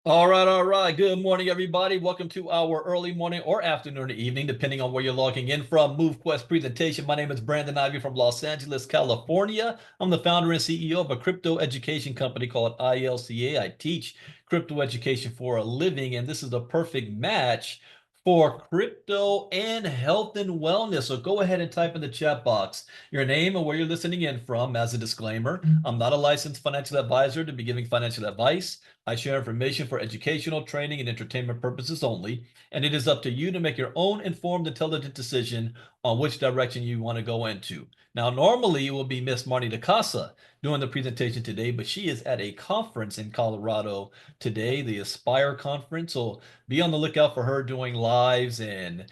All right, all right. Good morning, everybody. Welcome to our early morning or afternoon or evening, depending on where you're logging in from. MoveQuest Presentation. My name is Brandon Ivey from Los Angeles, California. I'm the founder and CEO of a crypto education company called ILCA. I teach crypto education for a living, and this is a perfect match for crypto and health and wellness. So go ahead and type in the chat box your name and where you're listening in from. As a disclaimer, I'm not a licensed financial advisor to be giving financial advice. I share information for educational, training, and entertainment purposes only, and it is up to you to make your own informed, intelligent decision on which direction you want to go into. Now, normally it will be Miss Marnie DeCasa doing the presentation today, but she is at a conference in Colorado today, the Aspire conference. So be on the lookout for her doing lives and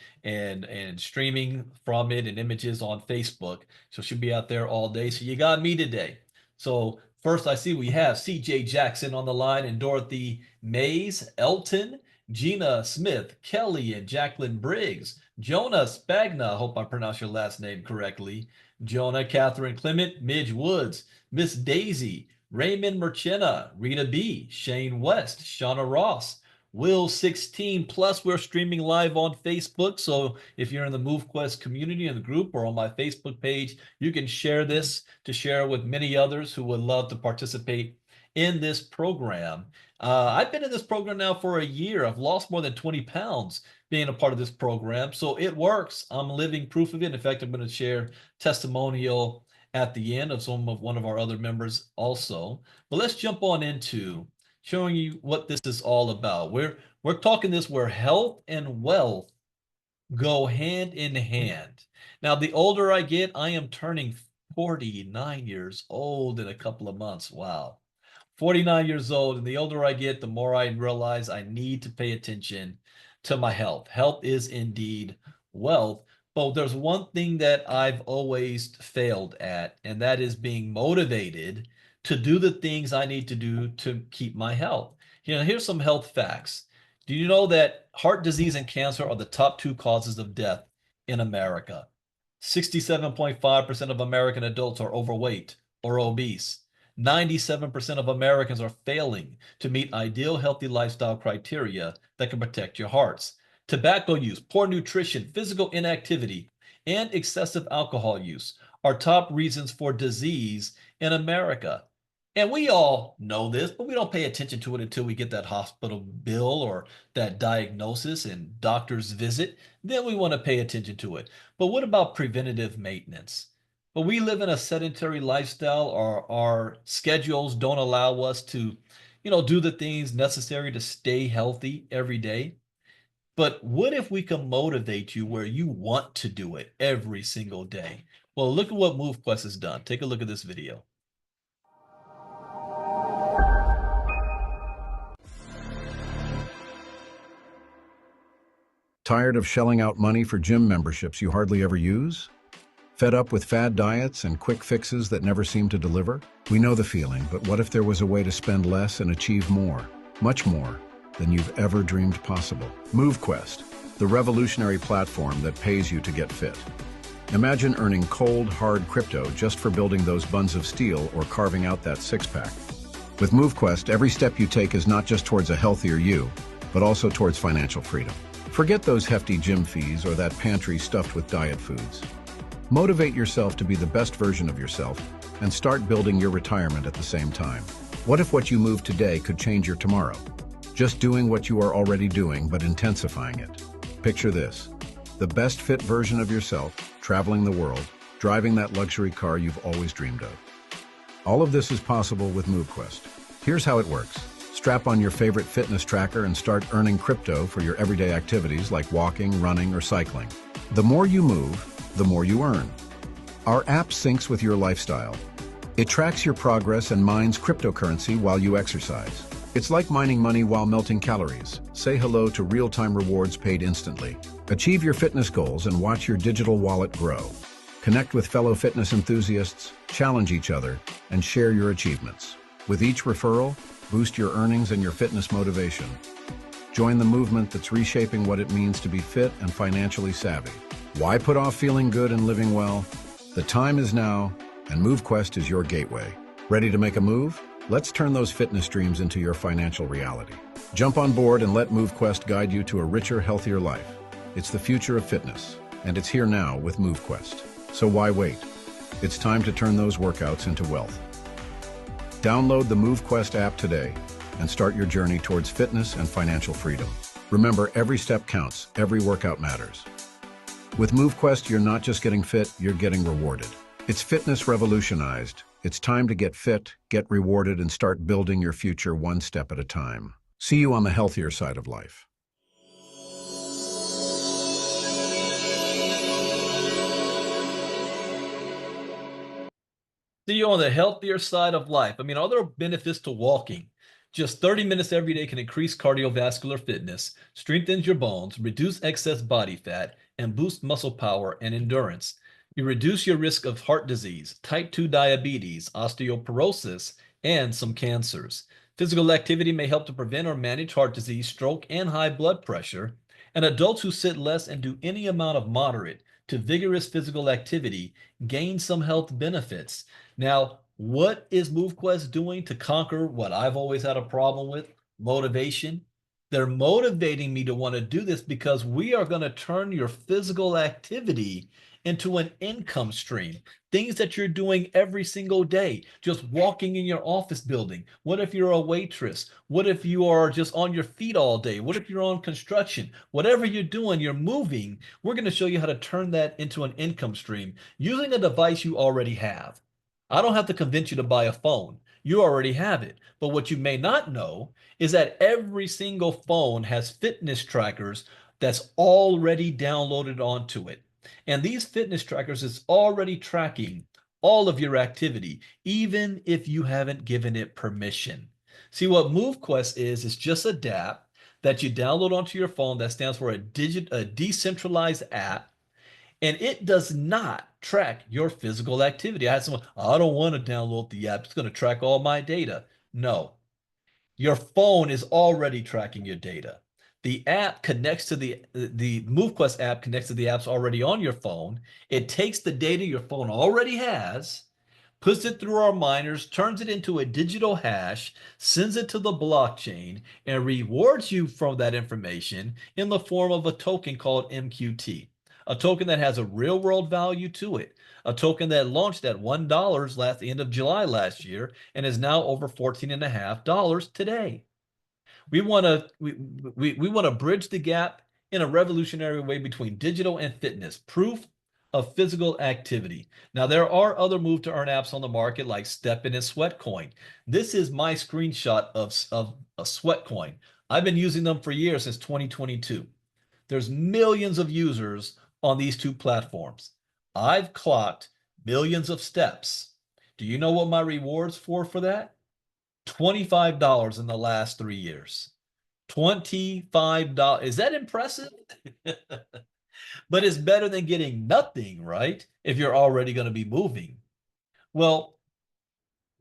streaming from it and images on Facebook. So she'll be out there all day. So you got me today. So first, I see we have CJ Jackson on the line and Dorothy Mays, Elton, Gina Smith, Kelly, and Jacqueline Briggs. Jonah Spagna, hope I pronounced your last name correctly. Jonah, Catherine Clement, Midge Woods, Miss Daisy, Raymond Merchena, Rita B, Shane West, Shauna Ross, Will 16 plus. We're streaming live on Facebook, so if you're in the MoveQuest community in the group or on my Facebook page, you can share this to share with many others who would love to participate in this program. I've been in this program now for a year. I've lost more than 20 pounds being a part of this program, so it works. I'm living proof of it. In fact, I'm going to share testimonial at the end of one of our other members also. But let's jump on into showing you what this is all about. We're talking this where health and wealth go hand in hand. Now, the older I get, I am turning 49 years old in a couple of months. Wow. 49 years old, and the older I get, the more I realize I need to pay attention to my health. Health is indeed wealth. But there's one thing that I've always failed at, and that is being motivated to do the things I need to do to keep my health. Here's some health facts. Do you know that heart disease and cancer are the top two causes of death in America? 67.5% of American adults are overweight or obese. 97% of Americans are failing to meet ideal healthy lifestyle criteria that can protect your hearts. Tobacco use, poor nutrition, physical inactivity, and excessive alcohol use are top reasons for disease in America. And we all know this, but we don't pay attention to it until we get that hospital bill or that diagnosis and doctor's visit. Then we want to pay attention to it. But what about preventative maintenance? But we live in a sedentary lifestyle. Our schedules don't allow us to, do the things necessary to stay healthy every day. But what if we can motivate you where you want to do it every single day? Well, look at what MoveQuest has done. Take a look at this video. Tired of shelling out money for gym memberships you hardly ever use? Fed up with fad diets and quick fixes that never seem to deliver? We know the feeling, but what if there was a way to spend less and achieve more, much more, than you've ever dreamed possible? MoveQuest, the revolutionary platform that pays you to get fit. Imagine earning cold, hard crypto just for building those buns of steel or carving out that six-pack. With MoveQuest, every step you take is not just towards a healthier you, but also towards financial freedom. Forget those hefty gym fees or that pantry stuffed with diet foods. Motivate yourself to be the best version of yourself and start building your retirement at the same time. What if what you move today could change your tomorrow? Just doing what you are already doing, but intensifying it. Picture this: the best fit version of yourself, traveling the world, driving that luxury car you've always dreamed of. All of this is possible with MoveQuest. Here's how it works. Strap on your favorite fitness tracker and start earning crypto for your everyday activities like walking, running, or cycling. The more you move, the more you earn. Our app syncs with your lifestyle. It tracks your progress and mines cryptocurrency while you exercise. It's like mining money while melting calories. Say hello to real-time rewards paid instantly. Achieve your fitness goals and watch your digital wallet grow. Connect with fellow fitness enthusiasts, challenge each other, and share your achievements. With each referral, boost your earnings and your fitness motivation. Join the movement that's reshaping what it means to be fit and financially savvy. Why put off feeling good and living well? The time is now, and MoveQuest is your gateway. Ready to make a move? Let's turn those fitness dreams into your financial reality. Jump on board and let MoveQuest guide you to a richer, healthier life. It's the future of fitness, and it's here now with MoveQuest. So why wait? It's time to turn those workouts into wealth. Download the MoveQuest app today and start your journey towards fitness and financial freedom. Remember, every step counts, every workout matters. With MoveQuest, you're not just getting fit, you're getting rewarded. It's fitness revolutionized. It's time to get fit, get rewarded, and start building your future one step at a time. See you on the healthier side of life. See you on the healthier side of life. I mean, are there benefits to walking? Just 30 minutes every day can increase cardiovascular fitness, strengthens your bones, reduce excess body fat, and boost muscle power and endurance. You reduce your risk of heart disease, type 2 diabetes, osteoporosis, and some cancers. Physical activity may help to prevent or manage heart disease, stroke, and high blood pressure. And adults who sit less and do any amount of moderate to vigorous physical activity gain some health benefits. Now, what is MoveQuest doing to conquer what I've always had a problem with? Motivation. They're motivating me to want to do this because we are going to turn your physical activity into an income stream. Things that you're doing every single day, just walking in your office building. What if you're a waitress? What if you are just on your feet all day? What if you're on construction? Whatever you're doing, you're moving. We're going to show you how to turn that into an income stream using a device you already have. I don't have to convince you to buy a phone. You already have it. But what you may not know is that every single phone has fitness trackers that's already downloaded onto it. And these fitness trackers is already tracking all of your activity, even if you haven't given it permission. See, what MoveQuest is just a DApp that you download onto your phone that stands for a decentralized app, and it does not track your physical activity. I had someone, I don't want to download the app. It's going to track all my data. No, your phone is already tracking your data. The app connects to the MoveQuest app connects to the apps already on your phone. It takes the data your phone already has, puts it through our miners, turns it into a digital hash, sends it to the blockchain, and rewards you from that information in the form of a token called MQT, a token that has a real world value to it, a token that launched at $1 last the end of July last year and is now over $14.50 today. We want to bridge the gap in a revolutionary way between digital and fitness, proof of physical activity. Now, there are other move to earn apps on the market like StepN and Sweatcoin. This is my screenshot of a Sweatcoin. I've been using them for years, since 2022. There's millions of users on these two platforms. I've clocked millions of steps. Do you know what my rewards for that? $25 in the last 3 years. $25. Is that impressive? But it's better than getting nothing, right? If you're already going to be moving. Well,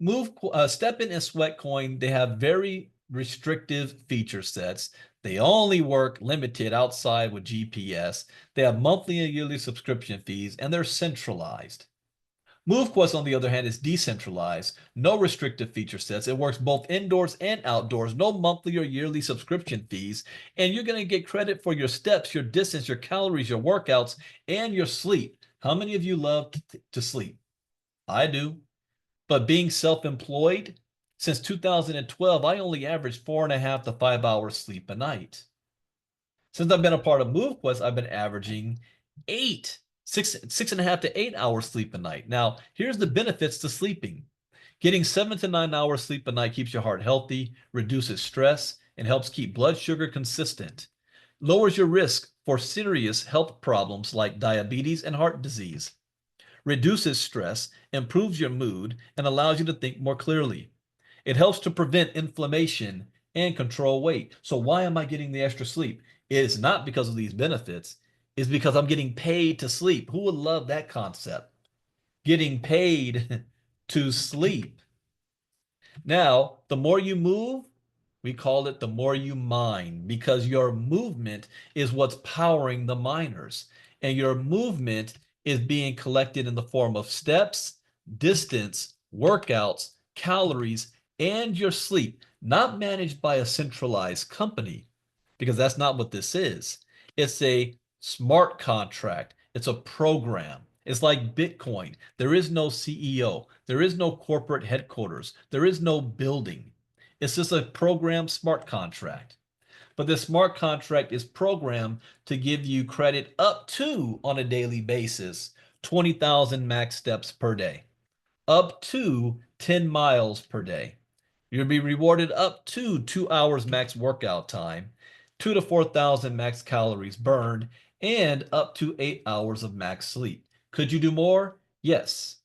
StepN and Sweatcoin, they have very restrictive feature sets. They only work limited outside with GPS. They have monthly and yearly subscription fees, and they're centralized. MoveQuest, on the other hand, is decentralized, no restrictive feature sets. It works both indoors and outdoors, no monthly or yearly subscription fees, and you're going to get credit for your steps, your distance, your calories, your workouts, and your sleep. How many of you love to sleep? I do. But being self-employed, since 2012, I only averaged 4.5 to 5 hours sleep a night. Since I've been a part of MoveQuest, I've been averaging 6.5 to 8 hours sleep a night. Now, here's the benefits to sleeping. Getting 7 to 9 hours sleep a night keeps your heart healthy, reduces stress, and helps keep blood sugar consistent. Lowers your risk for serious health problems like diabetes and heart disease. Reduces stress, improves your mood, and allows you to think more clearly. It helps to prevent inflammation and control weight. So why am I getting the extra sleep? It's not because of these benefits. It's because I'm getting paid to sleep. Who would love that concept? Getting paid to sleep. Now, the more you move, we call it the more you mine, because your movement is what's powering the miners. And your movement is being collected in the form of steps, distance, workouts, calories, and your sleep, not managed by a centralized company, because that's not what this is. It's a smart contract. It's a program. It's like Bitcoin. There is no CEO. There is no corporate headquarters. There is no building. It's just a program smart contract. But this smart contract is programmed to give you credit up to, on a daily basis, 20,000 max steps per day, up to 10 miles per day. You'll be rewarded up to 2 hours max workout time, 2 to 4,000 max calories burned, and up to 8 hours of max sleep. Could you do more? Yes.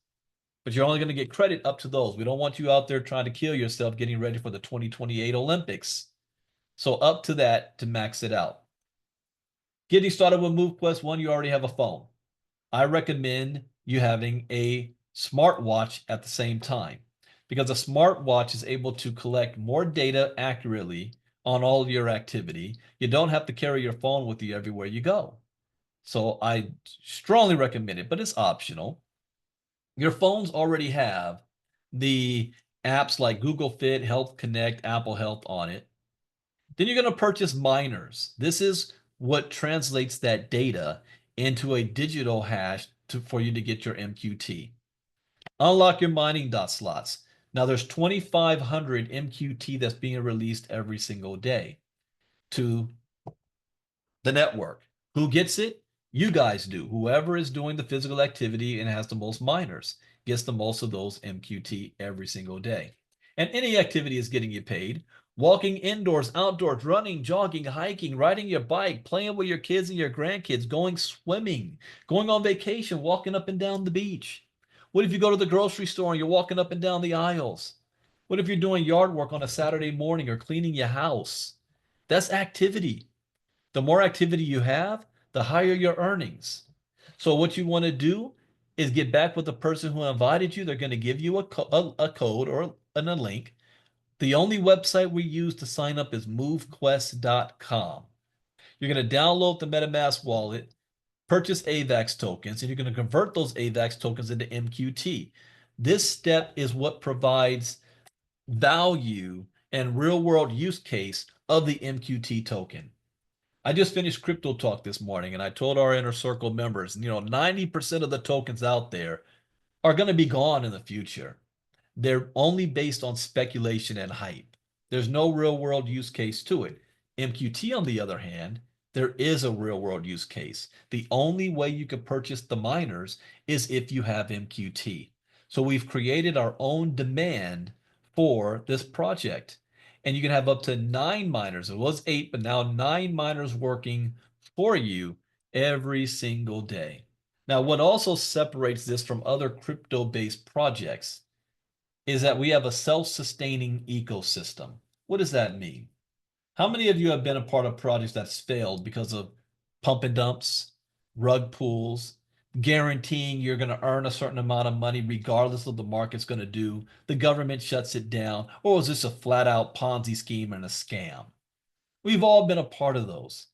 But you're only going to get credit up to those. We don't want you out there trying to kill yourself getting ready for the 2028 Olympics. So up to that to max it out. Getting started with MoveQuest 1, you already have a phone. I recommend you having a smartwatch at the same time, because a smartwatch is able to collect more data accurately on all of your activity. You don't have to carry your phone with you everywhere you go. So I strongly recommend it, but it's optional. Your phones already have the apps like Google Fit, Health Connect, Apple Health on it. Then you're going to purchase miners. This is what translates that data into a digital hash for you to get your MQT. Unlock your mining dot slots. Now there's 2,500 MQT that's being released every single day to the network. Who gets it? You guys do. Whoever is doing the physical activity and has the most miners gets the most of those MQT every single day. And any activity is getting you paid. Walking indoors, outdoors, running, jogging, hiking, riding your bike, playing with your kids and your grandkids, going swimming, going on vacation, walking up and down the beach. What if you go to the grocery store and you're walking up and down the aisles? What if you're doing yard work on a Saturday morning or cleaning your house? That's activity. The more activity you have, the higher your earnings. So what you want to do is get back with the person who invited you. They're going to give you a code or a link. The only website we use to sign up is movequest.com. You're going to download the MetaMask wallet, purchase AVAX tokens, and you're going to convert those AVAX tokens into MQT. This step is what provides value and real world use case of the MQT token. I just finished Crypto Talk this morning, and I told our inner circle members, 90% of the tokens out there are going to be gone in the future. They're only based on speculation and hype. There's no real world use case to it. MQT, on the other hand, there is a real world use case. The only way you can purchase the miners is if you have MQT. So we've created our own demand for this project. And you can have up to 9 miners. It was 8, but now 9 miners working for you every single day. Now, what also separates this from other crypto-based projects is that we have a self-sustaining ecosystem. What does that mean? How many of you have been a part of projects that's failed because of pump and dumps, rug pulls, guaranteeing you're going to earn a certain amount of money regardless of the market's going to do? The government shuts it down, or is this a flat out Ponzi scheme and a scam? We've all been a part of those.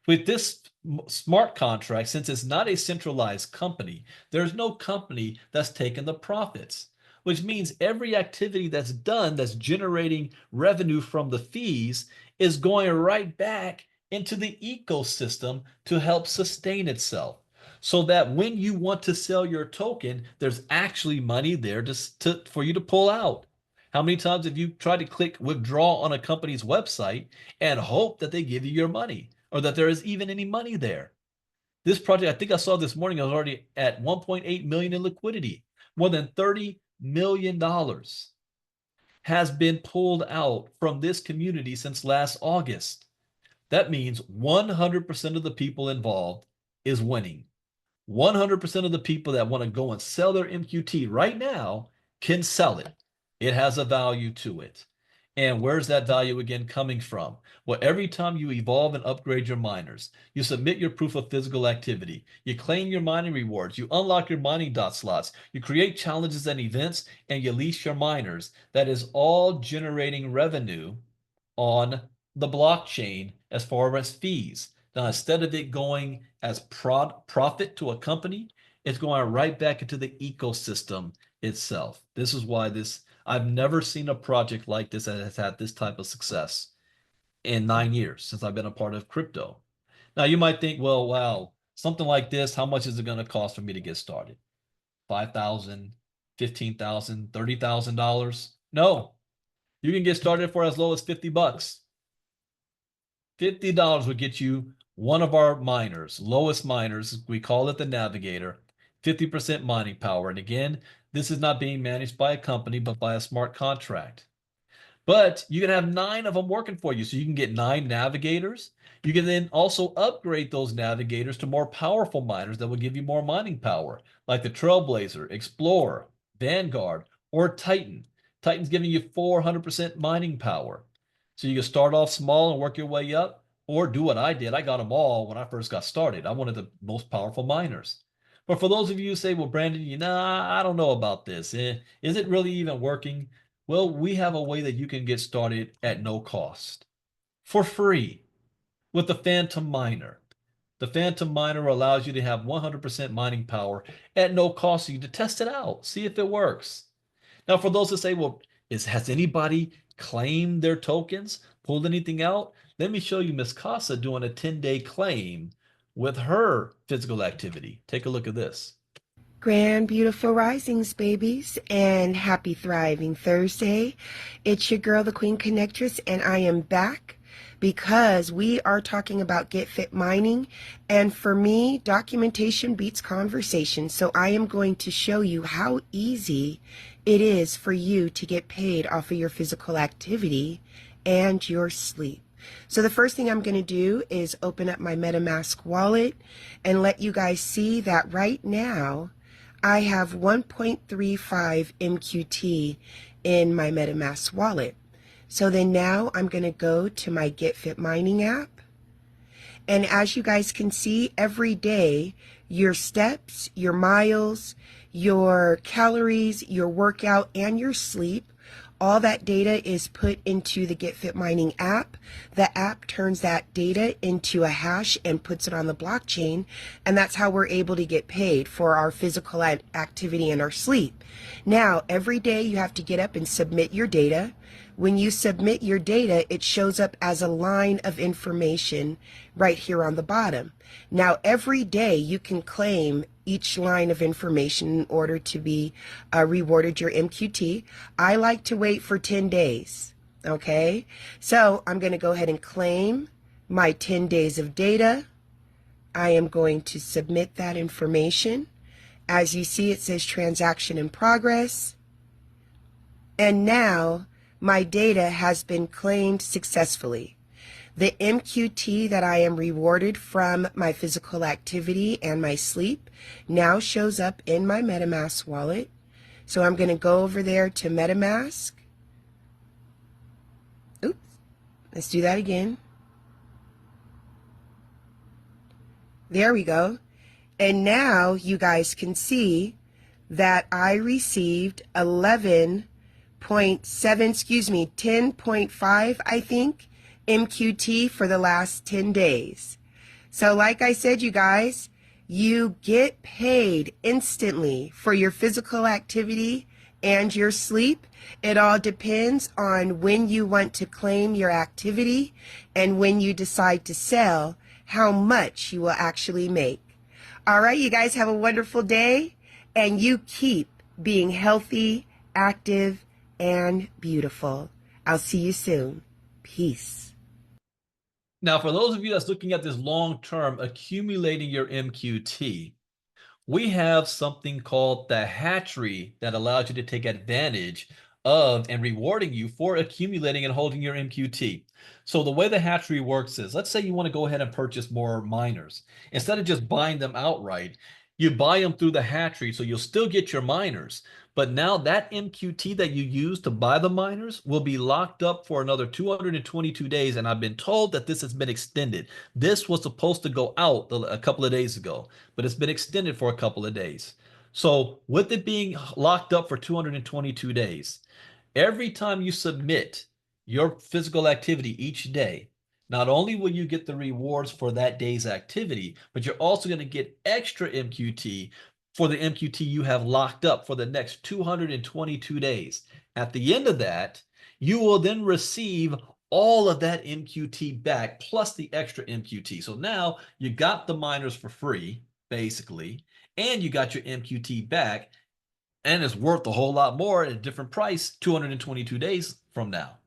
With this smart contract, since it's not a centralized company, there's no company that's taking the profits, which means every activity that's done that's generating revenue from the fees is going right back into the ecosystem to help sustain itself. So that when you want to sell your token, there's actually money there for you to pull out. How many times have you tried to click withdraw on a company's website and hope that they give you your money, or that there is even any money there? This project, I think I saw this morning, I was already at 1.8 million in liquidity. More than $30 million has been pulled out from this community since last August. That means 100% of the people involved is winning. 100% of the people that want to go and sell their MQT right now can sell it. It has a value to it. And where's that value again coming from? Well, every time you evolve and upgrade your miners, you submit your proof of physical activity, you claim your mining rewards, you unlock your mining dot slots, you create challenges and events, and you lease your miners. That is all generating revenue on the blockchain as far as fees. Now, instead of it going as profit to a company, it's going right back into the ecosystem itself. This is why I've never seen a project like this that has had this type of success in 9 years since I've been a part of crypto. Now you might think, well, wow, something like this, how much is it going to cost for me to get started? 5,000, 15,000, $30,000? No, you can get started for as low as 50 bucks. $50 would get you one of our miners, lowest miners. We call it the Navigator, 50% mining power. And again, this is not being managed by a company, but by a smart contract. But you can have 9 of them working for you. So you can get 9 navigators. You can then also upgrade those navigators to more powerful miners that will give you more mining power, like the Trailblazer, Explorer, Vanguard, or Titan. Titan's giving you 400% mining power. So you can start off small and work your way up, or do what I did. I got them all when I first got started. I wanted the most powerful miners. But for those of you who say, well, Brandon, I don't know about this. Is it really even working? Well, we have a way that you can get started at no cost for free with the Phantom Miner. The Phantom Miner allows you to have 100% mining power at no cost to you to test it out, see if it works. Now, for those that say, well, has anybody claimed their tokens, pulled anything out? Let me show you Miss Casa doing a 10-day claim with her physical activity. Take a look at this. Grand, beautiful risings, babies, and happy thriving Thursday. It's your girl, the Queen Connectress, and I am back because we are talking about Get Fit Mining. And for me, documentation beats conversation. So I am going to show you how easy it is for you to get paid off of your physical activity and your sleep. So the first thing I'm going to do is open up my MetaMask wallet and let you guys see that right now I have 1.35 MQT in my MetaMask wallet. So then now I'm going to go to my Get Fit Mining app. And as you guys can see, every day, your steps, your miles, your calories, your workout, and your sleep, all that data is put into the Get Fit Mining app. The app turns that data into a hash and puts it on the blockchain, and that's how we're able to get paid for our physical activity and our sleep. Now, every day you have to get up and submit your data. When you submit your data, it shows up as a line of information right here on the bottom. Now, every day you can claim each line of information in order to be rewarded your MQT. I like to wait for 10 days, okay? So I'm going to go ahead and claim my 10 days of data. I am going to submit that information. As you see, it says transaction in progress. And now my data has been claimed successfully. The MQT that I am rewarded from my physical activity and my sleep now shows up in my MetaMask wallet. So I'm going to go over there to MetaMask. Oops, let's do that again. There we go. And now you guys can see that I received 10.5, I think, MQT for the last 10 days. So like I said, you guys, you get paid instantly for your physical activity and your sleep. It all depends on when you want to claim your activity and when you decide to sell, how much you will actually make. All right, you guys have a wonderful day, and you keep being healthy, active, and beautiful. I'll see you soon. Peace. Now, for those of you that's looking at this long-term accumulating your MQT, we have something called the hatchery that allows you to take advantage of and rewarding you for accumulating and holding your MQT. So the way the hatchery works is, let's say you want to go ahead and purchase more miners. Instead of just buying them outright, you buy them through the hatchery, so you'll still get your miners. But now that MQT that you use to buy the miners will be locked up for another 222 days. And I've been told that this has been extended. This was supposed to go out a couple of days ago, but it's been extended for a couple of days. So with it being locked up for 222 days, every time you submit your physical activity each day, not only will you get the rewards for that day's activity, but you're also going to get extra MQT for the MQT you have locked up for the next 222 days. At the end of that, you will then receive all of that MQT back plus the extra MQT. So now you got the miners for free, basically, and you got your MQT back, and it's worth a whole lot more at a different price 222 days from now.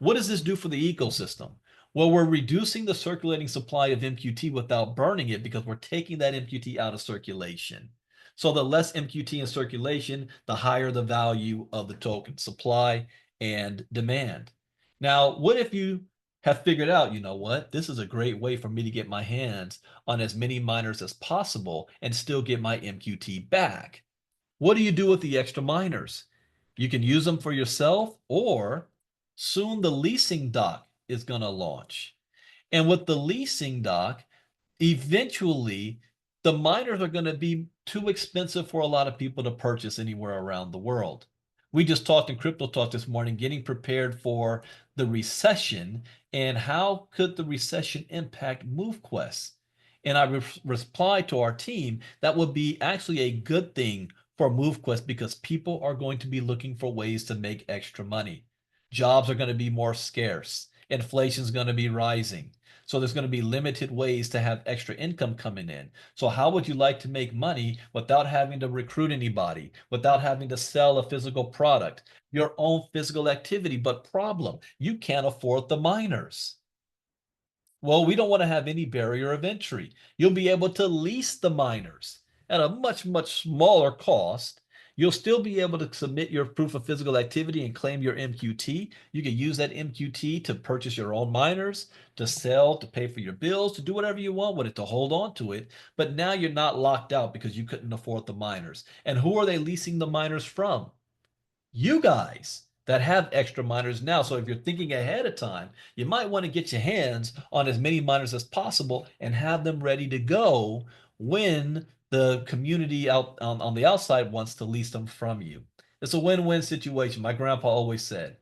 What does this do for the ecosystem? Well, we're reducing the circulating supply of MQT without burning it because we're taking that MQT out of circulation. So the less MQT in circulation, the higher the value of the token supply and demand. Now, what if you have figured out, you know what, this is a great way for me to get my hands on as many miners as possible and still get my MQT back? What do you do with the extra miners? You can use them for yourself, or soon the leasing dock is going to launch. And with the leasing dock, eventually the miners are going to be too expensive for a lot of people to purchase anywhere around the world. We just talked in Crypto Talk this morning, getting prepared for the recession and how could the recession impact MoveQuest. And I replied to our team that would be actually a good thing for MoveQuest because people are going to be looking for ways to make extra money. Jobs are going to be more scarce. Inflation is going to be rising. So there's going to be limited ways to have extra income coming in. So how would you like to make money without having to recruit anybody, without having to sell a physical product, your own physical activity? But problem, you can't afford the miners. Well, we don't want to have any barrier of entry. You'll be able to lease the miners at a much, much smaller cost. You'll still be able to submit your proof of physical activity and claim your MQT. You can use that MQT to purchase your own miners, to sell, to pay for your bills, to do whatever you want with it, to hold on to it. But now you're not locked out because you couldn't afford the miners. And who are they leasing the miners from? You guys that have extra miners now. So if you're thinking ahead of time, you might want to get your hands on as many miners as possible and have them ready to go when the community out on the outside wants to lease them from you. It's a win-win situation. My grandpa always said,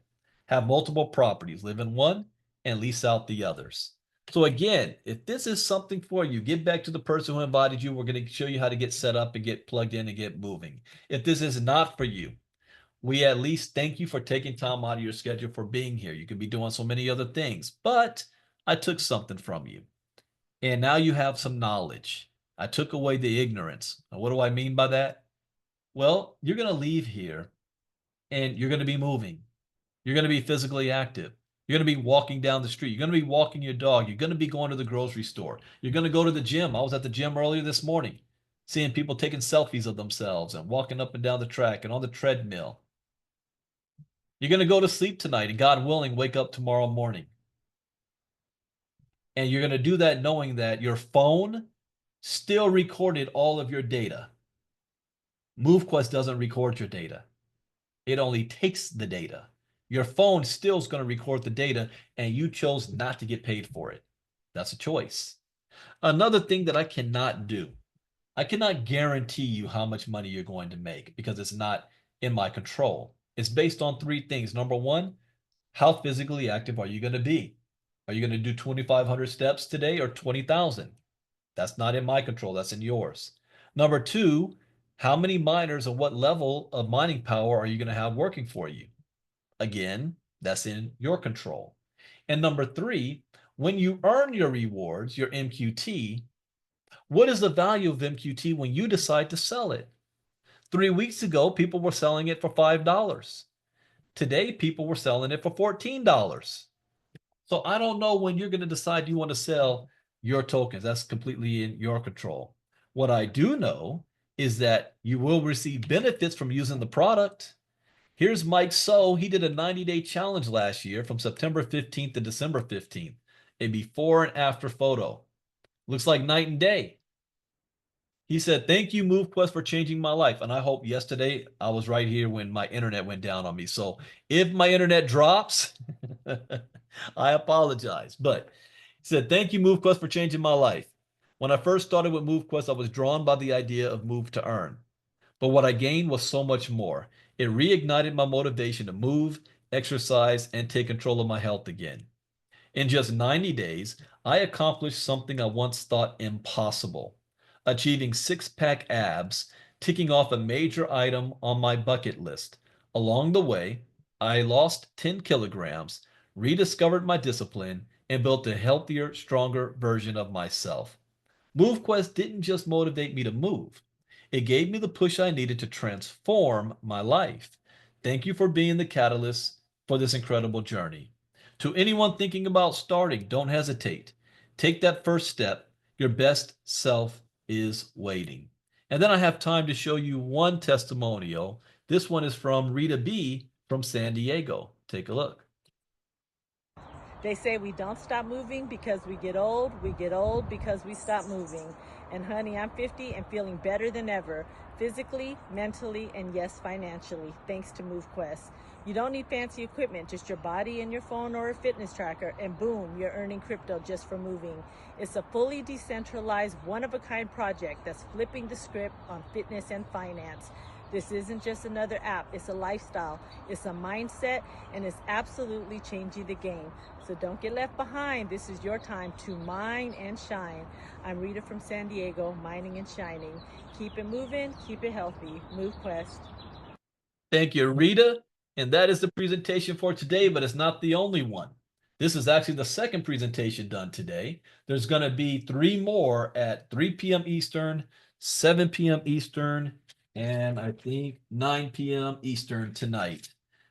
have multiple properties, live in one and lease out the others. So again, if this is something for you, get back to the person who invited you. We're going to show you how to get set up and get plugged in and get moving. If this is not for you, we at least thank you for taking time out of your schedule for being here. You could be doing so many other things, but I took something from you. And now you have some knowledge. I took away the ignorance. Now, what do I mean by that? Well, you're going to leave here and you're going to be moving. You're going to be physically active. You're going to be walking down the street. You're going to be walking your dog. You're going to be going to the grocery store. You're going to go to the gym. I was at the gym earlier this morning, seeing people taking selfies of themselves and walking up and down the track and on the treadmill. You're going to go to sleep tonight and God willing, wake up tomorrow morning. And you're going to do that knowing that your phone still recorded all of your data. MoveQuest doesn't record your data. It only takes the data. Your phone still is going to record the data and you chose not to get paid for it. That's a choice. Another thing that I cannot do, I cannot guarantee you how much money you're going to make because it's not in my control. It's based on three things. Number one, how physically active are you going to be? Are you going to do 2,500 steps today or 20,000? That's not in my control. That's in yours. Number two, how many miners and what level of mining power are you going to have working for you? Again, that's in your control. And number three, when you earn your rewards, your MQT, what is the value of MQT when you decide to sell it? 3 weeks ago, people were selling it for $5. Today, people were selling it for $14. So I don't know when you're going to decide you want to sell your tokens. That's completely in your control. What I do know is that you will receive benefits from using the product. Here's Mike So. He did a 90-day challenge last year from September 15th to December 15th. A before and after photo. Looks like night and day. He said, thank you, MoveQuest, for changing my life. And I hope yesterday I was right here when my internet went down on me. So if my internet drops, I apologize. But he said, thank you, MoveQuest, for changing my life. When I first started with MoveQuest, I was drawn by the idea of move to earn. But what I gained was so much more. It reignited my motivation to move, exercise, and take control of my health again. In just 90 days, I accomplished something I once thought impossible. Achieving six-pack abs ticking off a major item on my bucket list. Along the way, I lost 10 kilograms, rediscovered my discipline, and built a healthier, stronger version of myself. MoveQuest didn't just motivate me to move. It gave me the push I needed to transform my life. Thank you for being the catalyst for this incredible journey. To anyone thinking about starting, don't hesitate. Take that first step. Your best self is waiting. And then I have time to show you one testimonial. This one is from Rita B. from San Diego. Take a look. They say we don't stop moving because we get old because we stop moving. And honey, I'm 50 and feeling better than ever, physically, mentally, and yes, financially, thanks to MoveQuest. You don't need fancy equipment, just your body and your phone or a fitness tracker, and boom, you're earning crypto just for moving. It's a fully decentralized, one-of-a-kind project that's flipping the script on fitness and finance. This isn't just another app, it's a lifestyle, it's a mindset, and it's absolutely changing the game. So don't get left behind. This is your time to mine and shine. I'm Rita from San Diego, mining and shining. Keep it moving, keep it healthy. MoveQuest. Thank you, Rita. And that is the presentation for today, but it's not the only one. This is actually the second presentation done today. There's going to be 3 more at 3 p.m. Eastern, 7 p.m. Eastern, and I think 9 p.m. Eastern tonight.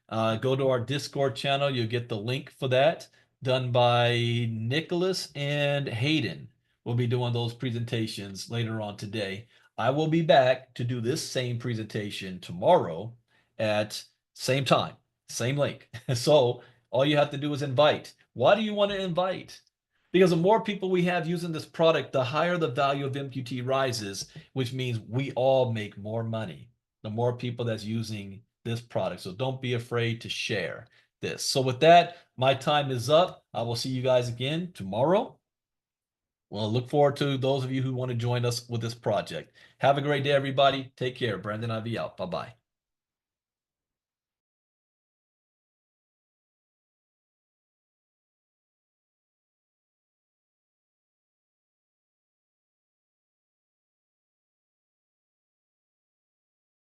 Go to our Discord channel. You'll get the link for that, done by Nicholas and Hayden. We'll be doing those presentations later on today. I will be back to do this same presentation tomorrow at same time, same link. So all you have to do is invite. Why do you want to invite? Because the more people we have using this product, the higher the value of MQT rises, which means we all make more money. The more people that's using this product. So don't be afraid to share this. So with that, my time is up. I will see you guys again tomorrow. Well, look forward to those of you who want to join us with this project. Have a great day, everybody. Take care. Brandon Ivey out. Bye-bye.